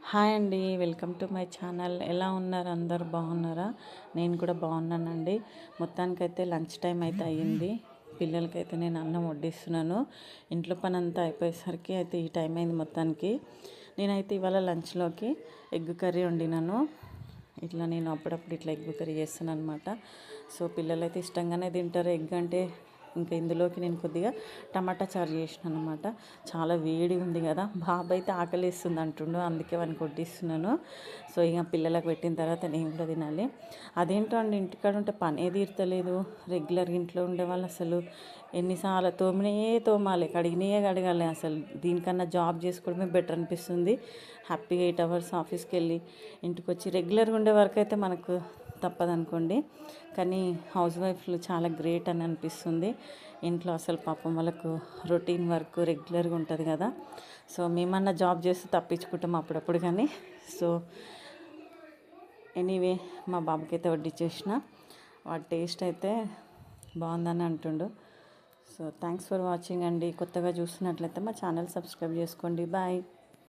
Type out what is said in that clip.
Hi అండి, welcome to my channel. ఎలా ఉన్నారు? అందరు బాగున్నారా? నేను కూడా బాగున్నానండి. మొత్తానికైతే లంచ్ టైం అయితే అయ్యింది. పిల్లలకైతే నేను అన్నం వడ్డిస్తున్నాను. ఇంట్లో పని అంతా అయిపోయేసరికి అయితే ఈ టైం అయింది మొత్తానికి. నేనైతే ఇవాళ లంచ్లోకి ఎగ్ కర్రీ వండినాను. ఇట్లా నేను అప్పుడప్పుడు ఇట్లా ఎగ్ కర్రీ చేస్తున్నాను అనమాట. సో పిల్లలైతే ఇష్టంగానే తింటారు ఎగ్ అంటే. ఇంకా ఇందులోకి నేను కొద్దిగా టమాటా చారు చేసినాను అనమాట. చాలా వేడి ఉంది కదా, బాబు అయితే ఆకలిస్తుంది అంటుండు, అందుకే వానికి వడ్డిస్తున్నాను. సో ఇక పిల్లలకు పెట్టిన తర్వాత నేను కూడా తినాలి. అదేంటో అండి, ఇంటికాడ ఉంటే పనే తీరతలేదు. రెగ్యులర్గా ఇంట్లో ఉండేవాళ్ళు అసలు ఎన్నిసార్లు తోమాలి, కడిగినయే కడగాలి. అసలు దీనికన్నా జాబ్ చేసుకోవడమే బెటర్ అనిపిస్తుంది. హ్యాపీగా 8 hours ఆఫీస్కి వెళ్ళి ఇంటికి వచ్చి రెగ్యులర్గా ఉండే వరకు అయితే మనకు తప్పదనుకోండి, కానీ హౌస్ వైఫ్లు చాలా గ్రేట్ అని అనిపిస్తుంది. ఇంట్లో అసలు పాపం వాళ్ళకు రొటీన్ వర్క్ రెగ్యులర్గా ఉంటుంది కదా. సో మేమన్నా జాబ్ చేస్తూ తప్పించుకుంటాం అప్పుడప్పుడు, కానీ సో ఎనీవే మా బాబుకి అయితే వడ్డిచ్చేసిన. వాడి టేస్ట్ అయితే బాగుందని అంటుండు. సో థ్యాంక్స్ ఫర్ వాచింగ్ అండి. కొత్తగా చూస్తున్నట్లయితే మా ఛానల్ సబ్స్క్రైబ్ చేసుకోండి. బాయ్.